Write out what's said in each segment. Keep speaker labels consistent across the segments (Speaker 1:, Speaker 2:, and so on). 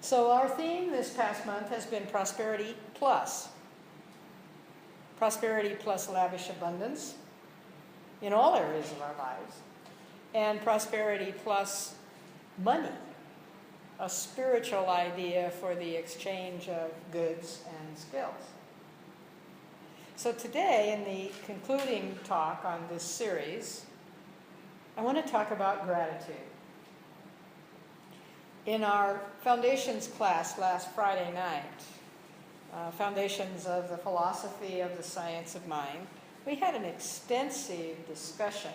Speaker 1: So our theme this past month has been prosperity plus. Prosperity plus lavish abundance in all areas of our lives. And prosperity plus money, a spiritual idea for the exchange of goods and skills. So today, in the concluding talk on this series, I want to talk about gratitude. In our Foundations class last Friday night, Foundations of the Philosophy of the Science of Mind, we had an extensive discussion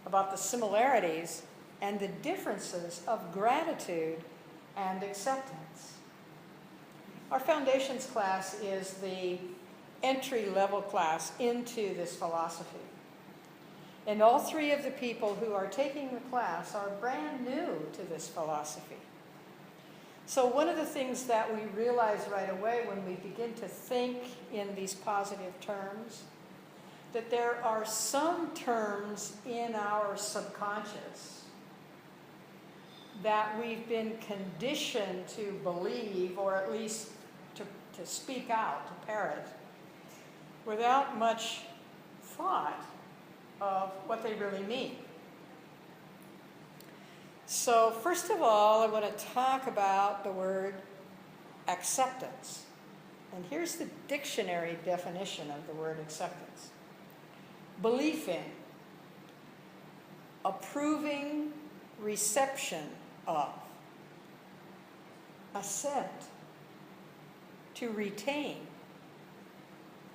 Speaker 1: about the similarities and the differences of gratitude and acceptance. Our Foundations class is the entry-level class into this philosophy. And all three of the people who are taking the class are brand new to this philosophy. So one of the things that we realize right away when we begin to think in these positive terms, that there are some terms in our subconscious that we've been conditioned to believe, or at least to speak out, to parrot, without much thought of what they really mean. So first of all, I want to talk about the word acceptance. And here's the dictionary definition of the word acceptance. Belief in, approving reception of, assent, to retain,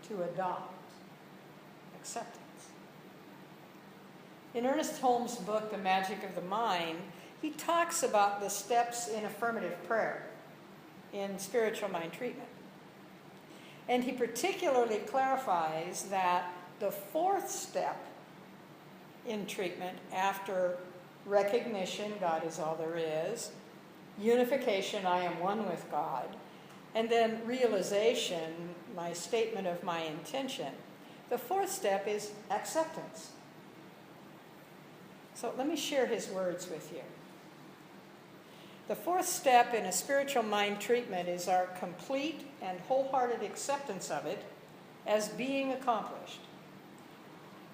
Speaker 1: to adopt, acceptance. In Ernest Holmes' book, The Magic of the Mind, he talks about the steps in affirmative prayer in spiritual mind treatment. And he particularly clarifies that the fourth step in treatment, after recognition, God is all there is, unification, I am one with God, and then realization, my statement of my intention, the fourth step is acceptance. So let me share his words with you. The fourth step in a spiritual mind treatment is our complete and wholehearted acceptance of it as being accomplished.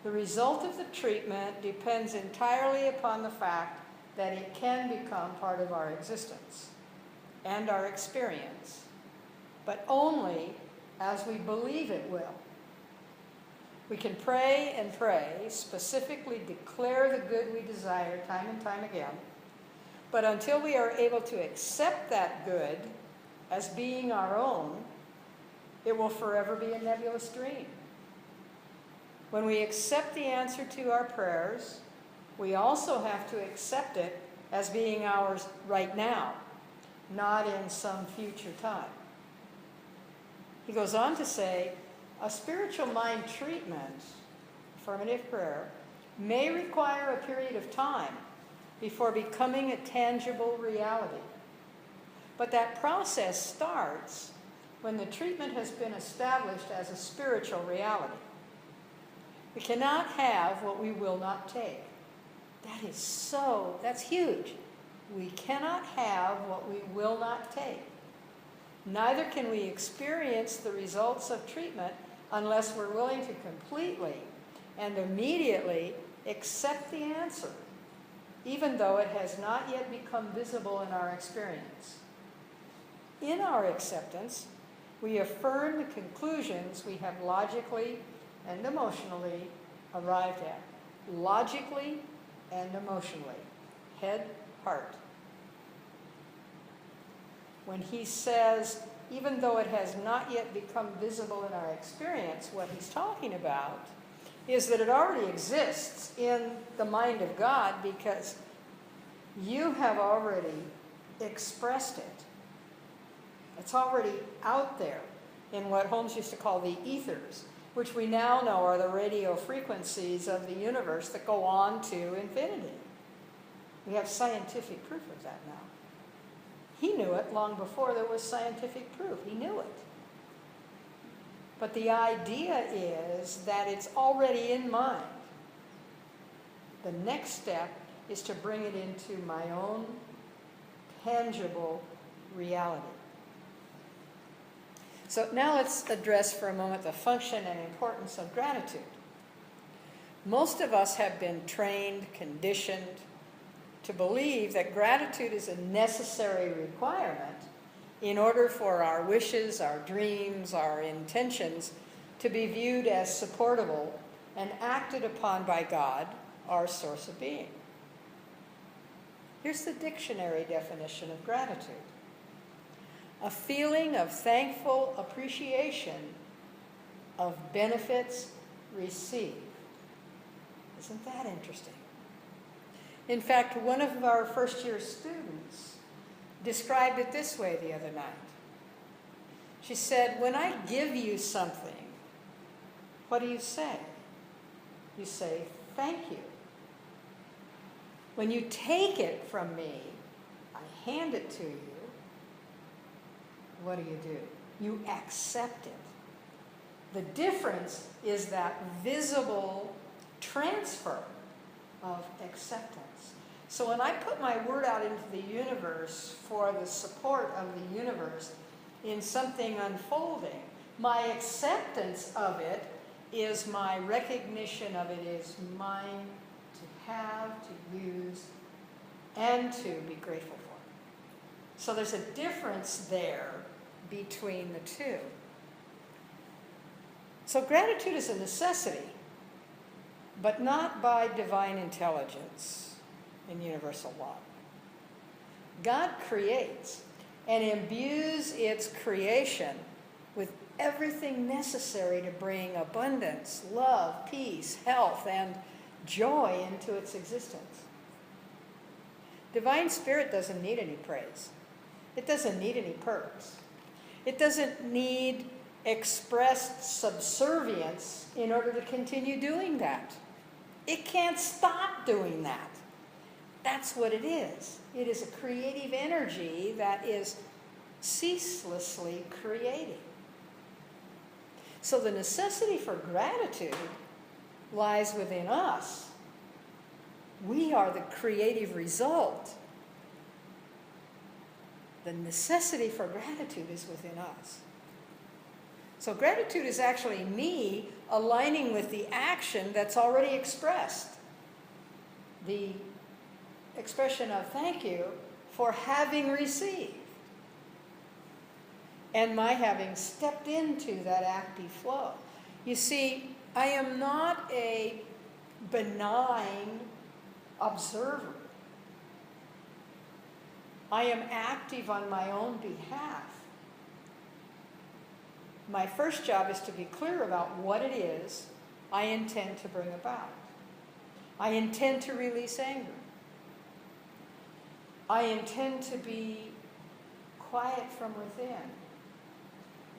Speaker 1: The result of the treatment depends entirely upon the fact that it can become part of our existence and our experience, but only as we believe it will. We can pray and pray, specifically declare the good we desire time and time again, but until we are able to accept that good as being our own, it will forever be a nebulous dream. When we accept the answer to our prayers, we also have to accept it as being ours right now, not in some future time. He goes on to say, a spiritual mind treatment, affirmative prayer, may require a period of time before becoming a tangible reality. But that process starts when the treatment has been established as a spiritual reality. We cannot have what we will not take. That's huge. We cannot have what we will not take. Neither can we experience the results of treatment unless we're willing to completely and immediately accept the answer, even though it has not yet become visible in our experience. In our acceptance, we affirm the conclusions we have logically and emotionally arrived at. Logically and emotionally. Head, heart. When he says, even though it has not yet become visible in our experience, what he's talking about is that it already exists in the mind of God because you have already expressed it. It's already out there in what Holmes used to call the ethers, which we now know are the radio frequencies of the universe that go on to infinity. We have scientific proof of that now. He knew it long before there was scientific proof. He knew it. But the idea is that it's already in mind. The next step is to bring it into my own tangible reality. So now let's address for a moment the function and importance of gratitude. Most of us have been trained, conditioned to believe that gratitude is a necessary requirement in order for our wishes, our dreams, our intentions to be viewed as supportable and acted upon by God, our source of being. Here's the dictionary definition of gratitude: a feeling of thankful appreciation of benefits received. Isn't that interesting? In fact, one of our first-year students described it this way the other night. She said, when I give you something, what do you say? You say, thank you. When you take it from me, I hand it to you, what do? You accept it. The difference is that visible transfer of acceptance. So when I put my word out into the universe for the support of the universe in something unfolding, my acceptance of it is my recognition of it is mine to have, to use, and to be grateful for. So there's a difference there between the two. So gratitude is a necessity, but not by divine intelligence in universal law. God creates and imbues its creation with everything necessary to bring abundance, love, peace, health, and joy into its existence. Divine Spirit doesn't need any praise. It doesn't need any perks. It doesn't need expressed subservience in order to continue doing that. It can't stop doing that. That's what it is. It is a creative energy that is ceaselessly creating. So the necessity for gratitude lies within us. We are the creative result. The necessity for gratitude is within us. So gratitude is actually me aligning with the action that's already expressed. The expression of thank you for having received. And my having stepped into that active flow. You see, I am not a benign observer. I am active on my own behalf. My first job is to be clear about what it is I intend to bring about. I intend to release anger. I intend to be quiet from within.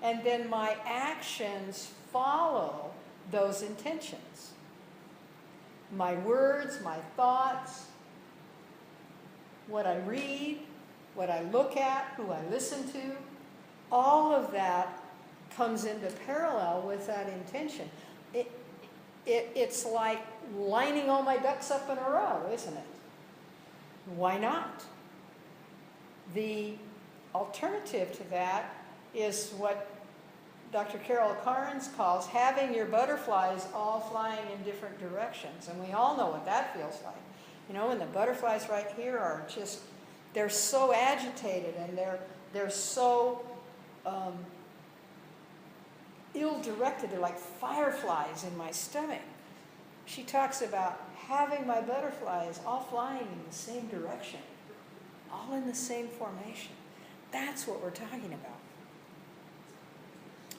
Speaker 1: And then my actions follow those intentions. My words, my thoughts, what I read, what I look at, who I listen to, all of that comes into parallel with that intention. It's like lining all my ducks up in a row, isn't it? Why not? The alternative to that is what Dr. Carol Carnes calls having your butterflies all flying in different directions. And we all know what that feels like. You know, when the butterflies right here are just, they're so agitated and they're so ill-directed. They're like fireflies in my stomach. She talks about having my butterflies all flying in the same direction, all in the same formation. That's what we're talking about.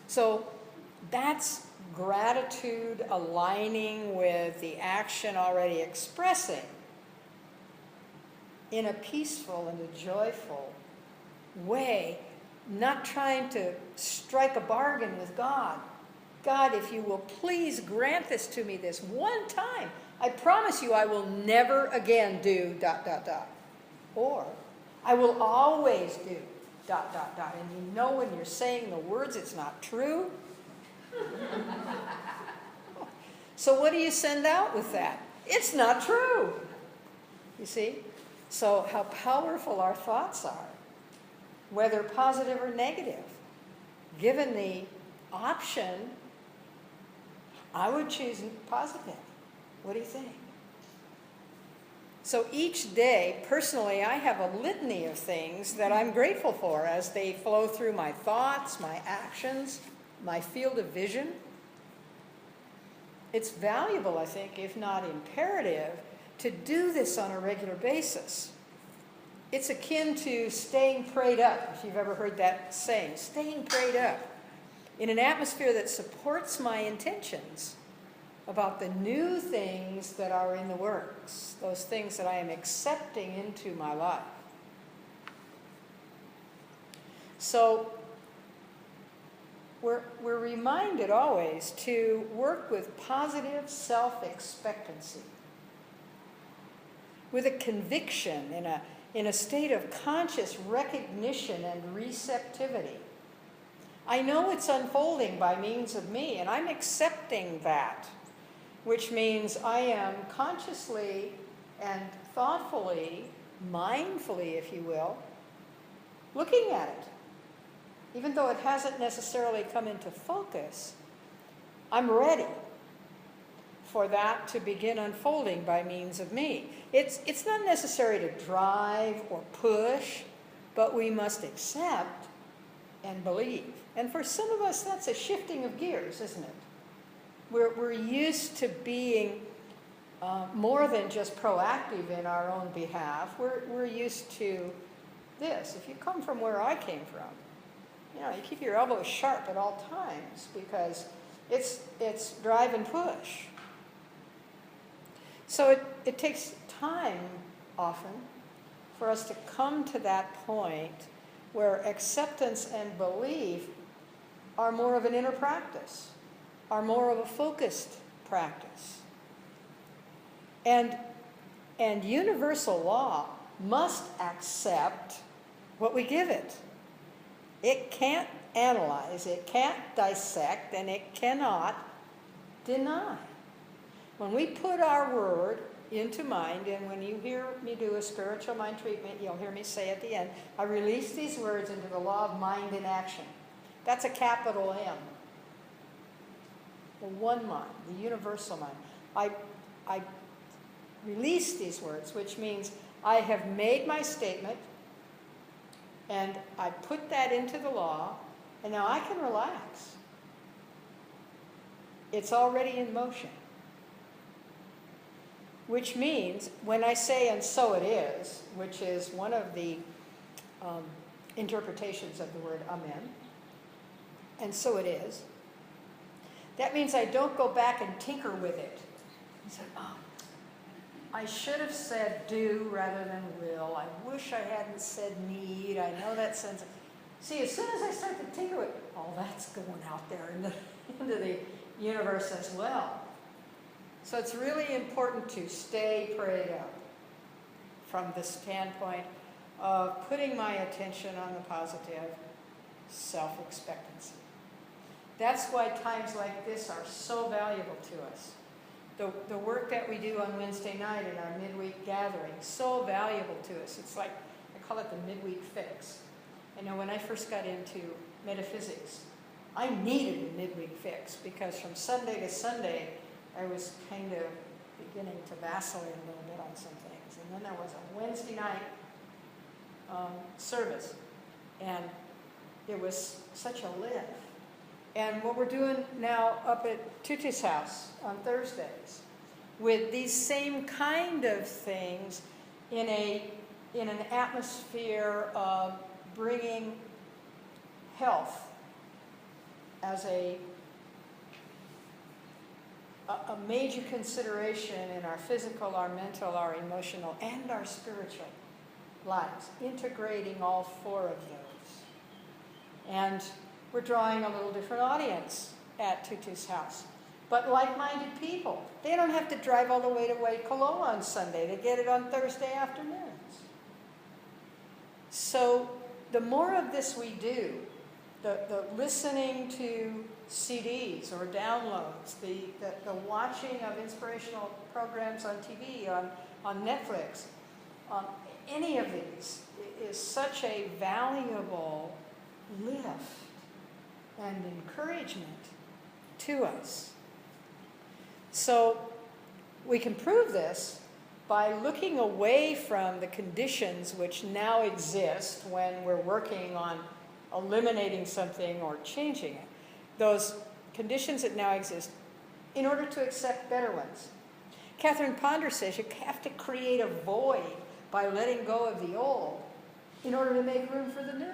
Speaker 1: So that's gratitude aligning with the action already expressing in a peaceful and a joyful way, not trying to strike a bargain with God. God, if you will please grant this to me this one time, I promise you I will never again do ... Or I will always do ... And you know when you're saying the words, it's not true. So what do you send out with that? It's not true. You see? So how powerful our thoughts are. whether positive or negative. Given the option, I would choose positive. What do you think? So each day, personally, I have a litany of things that I'm grateful for as they flow through my thoughts, my actions, my field of vision. It's valuable, I think, if not imperative, to do this on a regular basis. It's akin to staying prayed up, if you've ever heard that saying, staying prayed up, in an atmosphere that supports my intentions about the new things that are in the works, those things that I am accepting into my life. So we're reminded always to work with positive self-expectancy, with a conviction, in a state of conscious recognition and receptivity. I know it's unfolding by means of me, and I'm accepting that, which means I am consciously and thoughtfully, mindfully, if you will, looking at it. Even though it hasn't necessarily come into focus, I'm ready for that to begin unfolding by means of me. It's not necessary to drive or push, but we must accept and believe. And for some of us, that's a shifting of gears, isn't it? We're used to being more than just proactive in our own behalf. We're used to this. If you come from where I came from, you keep your elbows sharp at all times because it's drive and push. So it takes time often for us to come to that point where acceptance and belief are more of an inner practice, are more of a focused practice. And universal law must accept what we give it. It can't analyze, it can't dissect, and it cannot deny. When we put our word into mind, and when you hear me do a spiritual mind treatment, you'll hear me say at the end, I release these words into the law of mind in action. That's a capital M. The one mind, the universal mind. I release these words, which means I have made my statement, and I put that into the law, and now I can relax. It's already in motion. Which means, when I say, and so it is, which is one of the interpretations of the word amen, and so it is, that means I don't go back and tinker with it. I said, I should have said do rather than will. I wish I hadn't said need. I know that sense. See, as soon as I start to tinker with it, that's going out there into the universe as well. So it's really important to stay prayed up from the standpoint of putting my attention on the positive self-expectancy. That's why times like this are so valuable to us. The work that we do on Wednesday night in our midweek gathering, so valuable to us. It's like, I call it the midweek fix. When I first got into metaphysics, I needed a midweek fix because from Sunday to Sunday, I was kind of beginning to vacillate a little bit on some things. And then there was a Wednesday night service, and it was such a lift. And what we're doing now up at Tutu's house on Thursdays, with these same kind of things in an atmosphere of bringing health as a major consideration in our physical, our mental, our emotional, and our spiritual lives, integrating all four of those. And we're drawing a little different audience at Tutu's house. But like-minded people. They don't have to drive all the way to Waikoloa on Sunday to get it on Thursday afternoons. So the more of this we do, the listening to CDs or downloads, the watching of inspirational programs on TV, on Netflix, any of these is such a valuable lift and encouragement to us. So we can prove this by looking away from the conditions which now exist when we're working on eliminating something or changing it. Those conditions that now exist in order to accept better ones. Catherine Ponder says you have to create a void by letting go of the old in order to make room for the new.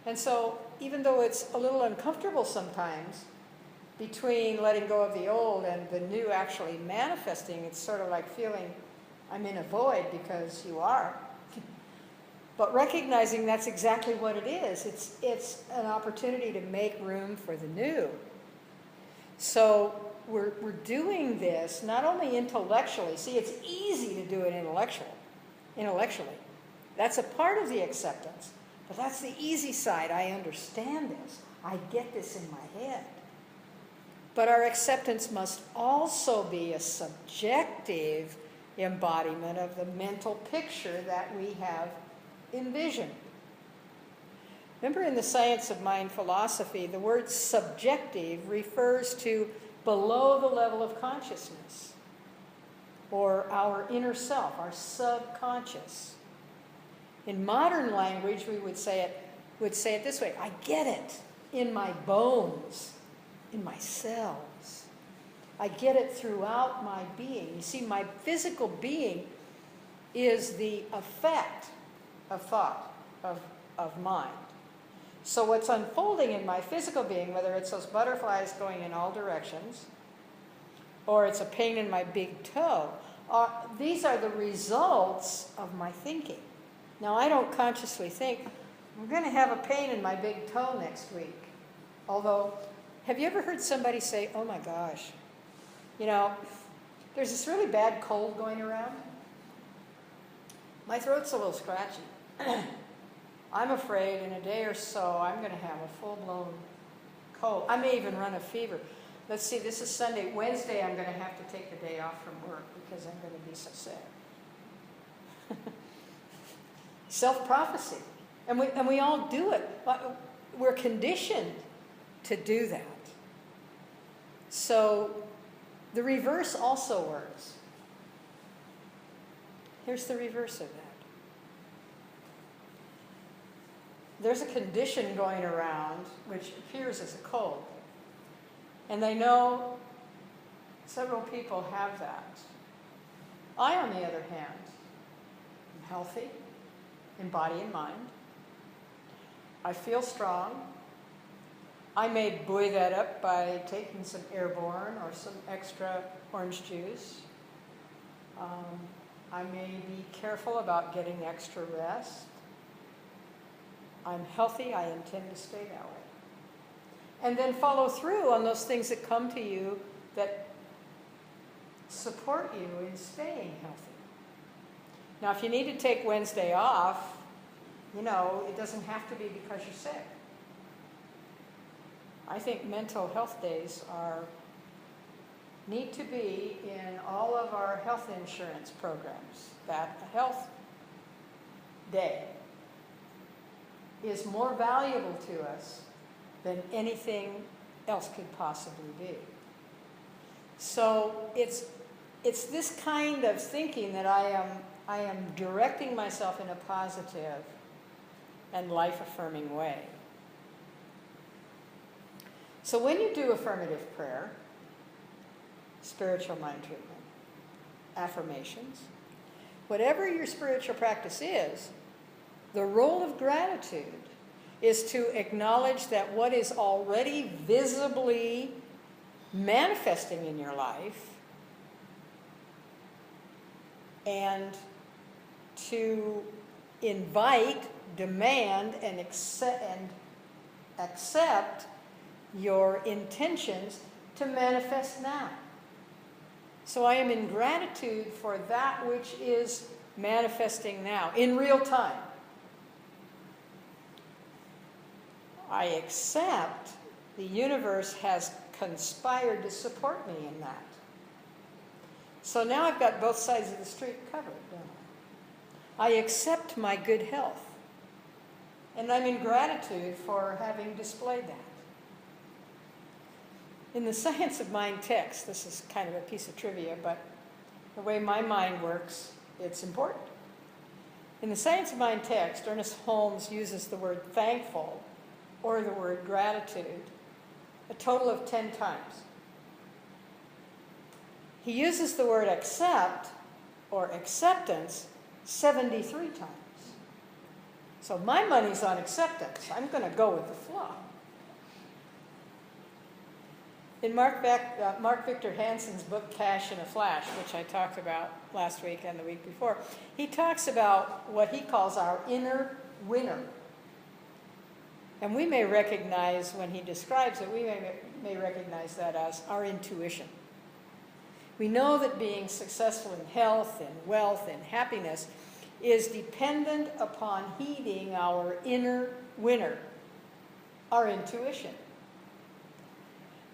Speaker 1: And so even though it's a little uncomfortable sometimes between letting go of the old and the new actually manifesting, it's sort of like feeling I'm in a void, because you are. But recognizing that's exactly what it is. It's an opportunity to make room for the new. So we're doing this not only intellectually. See, it's easy to do it intellectually. That's a part of the acceptance. But that's the easy side. I understand this. I get this in my head. But our acceptance must also be a subjective embodiment of the mental picture that we have envisioned. Remember, in the science of mind philosophy, the word subjective refers to below the level of consciousness, or our inner self, our subconscious. In modern language, we would say it this way: I get it in my bones, in my cells. I get it throughout my being. You see, my physical being is the effect of thought, of mind. So what's unfolding in my physical being, whether it's those butterflies going in all directions, or it's a pain in my big toe, these are the results of my thinking. Now, I don't consciously think, I'm going to have a pain in my big toe next week. Although, have you ever heard somebody say, oh my gosh, there's this really bad cold going around. My throat's a little scratchy. I'm afraid in a day or so I'm going to have a full-blown cold. I may even run a fever. Let's see, this is Sunday. Wednesday I'm going to have to take the day off from work because I'm going to be so sick. Self-prophecy. And we all do it. We're conditioned to do that. So the reverse also works. Here's the reverse of that. There's a condition going around which appears as a cold. And they know several people have that. I, on the other hand, am healthy in body and mind. I feel strong. I may buoy that up by taking some Airborne or some extra orange juice. I may be careful about getting extra rest. I'm healthy, I intend to stay that way. And then follow through on those things that come to you that support you in staying healthy. Now, if you need to take Wednesday off, it doesn't have to be because you're sick. I think mental health days need to be in all of our health insurance programs, that a health day is more valuable to us than anything else could possibly be. So it's this kind of thinking that I am directing myself in a positive and life-affirming way. So when you do affirmative prayer, spiritual mind treatment, affirmations, whatever your spiritual practice is, the role of gratitude is to acknowledge that what is already visibly manifesting in your life, and to invite, demand, and accept your intentions to manifest now. So I am in gratitude for that which is manifesting now, in real time. I accept the universe has conspired to support me in that. So now I've got both sides of the street covered, don't I? I accept my good health. And I'm in gratitude for having displayed that. In the Science of Mind text, this is kind of a piece of trivia, but the way my mind works, it's important. In the Science of Mind text, Ernest Holmes uses the word thankful or the word gratitude a total of 10 times. He uses the word accept or acceptance 73 times. So my money's on acceptance. I'm going to go with the flow. In Mark Victor Hansen's book, Cash in a Flash, which I talked about last week and the week before, he talks about what he calls our inner winner. And we may recognize, when he describes it, we may recognize that as our intuition. We know that being successful in health and wealth and happiness is dependent upon heeding our inner winner, our intuition.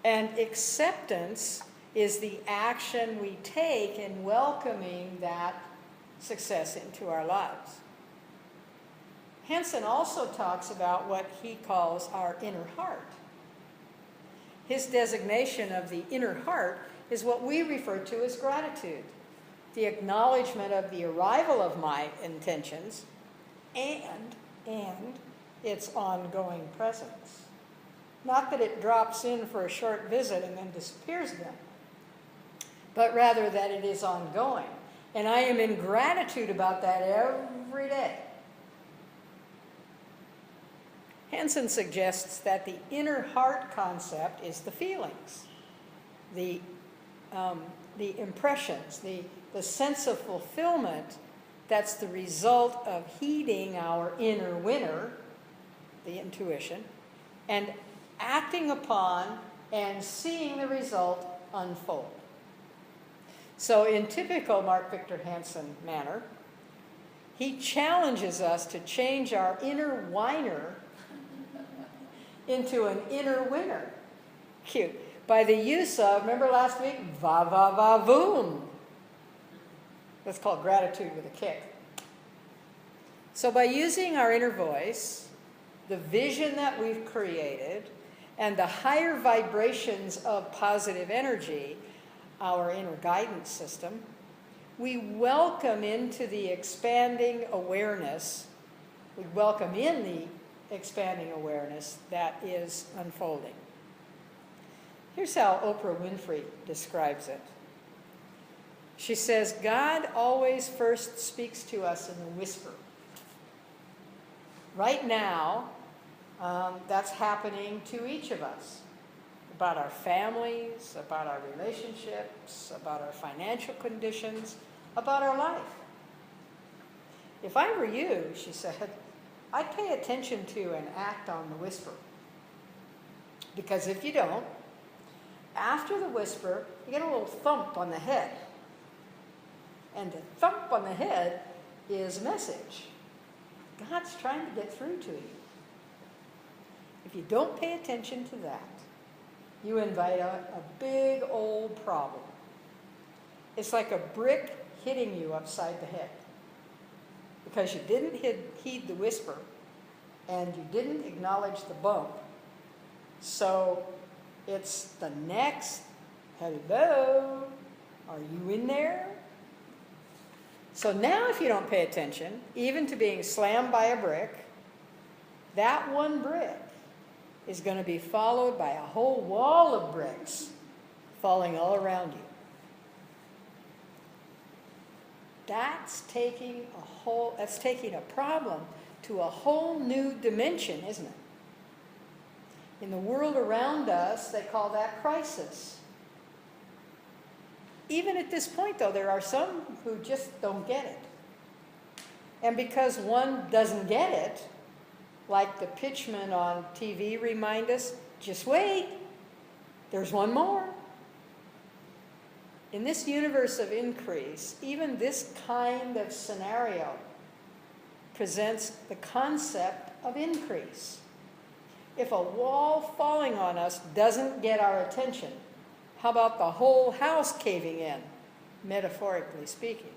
Speaker 1: And acceptance is the action we take in welcoming that success into our lives. Hansen also talks about what he calls our inner heart. His designation of the inner heart is what we refer to as gratitude, the acknowledgement of the arrival of my intentions and its ongoing presence. Not that it drops in for a short visit and then disappears again, but rather that it is ongoing. And I am in gratitude about that every day. Hansen suggests that the inner heart concept is the feelings, the impressions, the sense of fulfillment that's the result of heeding our inner winner, the intuition, and acting upon and seeing the result unfold. So in typical Mark Victor Hansen manner, he challenges us to change our inner whiner into an inner winner. Cute. By the use of, remember last week, va va va voom. That's called gratitude with a kick. So by using our inner voice, the vision that we've created, and the higher vibrations of positive energy, our inner guidance system, we welcome into the expanding awareness, we welcome in the expanding awareness that is unfolding. Here's how Oprah Winfrey describes it. She says, God always first speaks to us in a whisper. Right now, that's happening to each of us. About our families, about our relationships, about our financial conditions, about our life. If I were you, she said, I'd pay attention to and act on the whisper. Because if you don't, after the whisper, you get a little thump on the head. And the thump on the head is a message. God's trying to get through to you. If you don't pay attention to that, you invite a big old problem. It's like a brick hitting you upside the head. Because you didn't heed the whisper, and you didn't acknowledge the bump. So it's the next, hello, are you in there? So now if you don't pay attention, even to being slammed by a brick, that one brick is going to be followed by a whole wall of bricks falling all around you. That's taking a problem to a whole new dimension, isn't it? In the world around us, they call that crisis. Even at this point, though, there are some who just don't get it. And because one doesn't get it, like the pitchmen on TV remind us, just wait, there's one more. In this universe of increase, even this kind of scenario presents the concept of increase. If a wall falling on us doesn't get our attention, how about the whole house caving in, metaphorically speaking?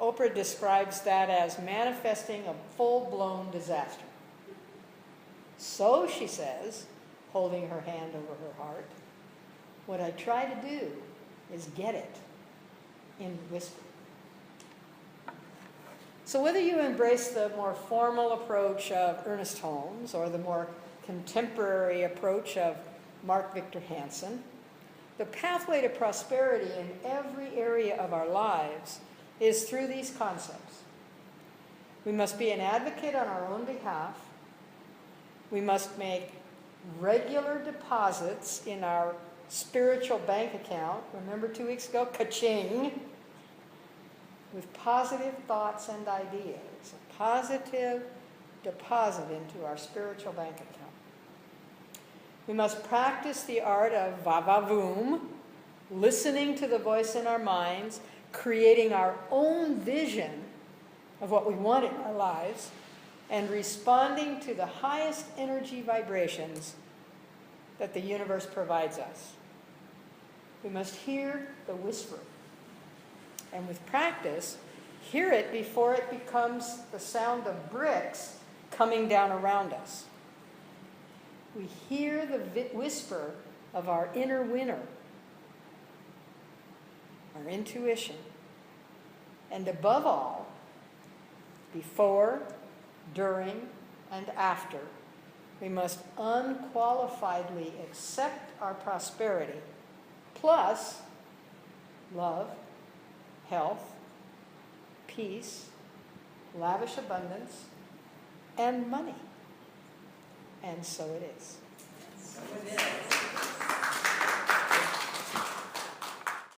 Speaker 1: Oprah describes that as manifesting a full-blown disaster. So, she says, holding her hand over her heart, what I try to do is get it in whisper. So whether you embrace the more formal approach of Ernest Holmes or the more contemporary approach of Mark Victor Hansen, the pathway to prosperity in every area of our lives is through these concepts. We must be an advocate on our own behalf. We must make regular deposits in our spiritual bank account. Remember 2 weeks ago? Ka-ching! With positive thoughts and ideas. A positive deposit into our spiritual bank account. We must practice the art of va-va-voom, listening to the voice in our minds, creating our own vision of what we want in our lives, and responding to the highest energy vibrations that the universe provides us. We must hear the whisper. And with practice, hear it before it becomes the sound of bricks coming down around us. We hear the whisper of our inner winner, our intuition. And above all, before, during, and after, we must unqualifiedly accept our prosperity, plus love, health, peace, lavish abundance, and money. And so it is.
Speaker 2: So it is.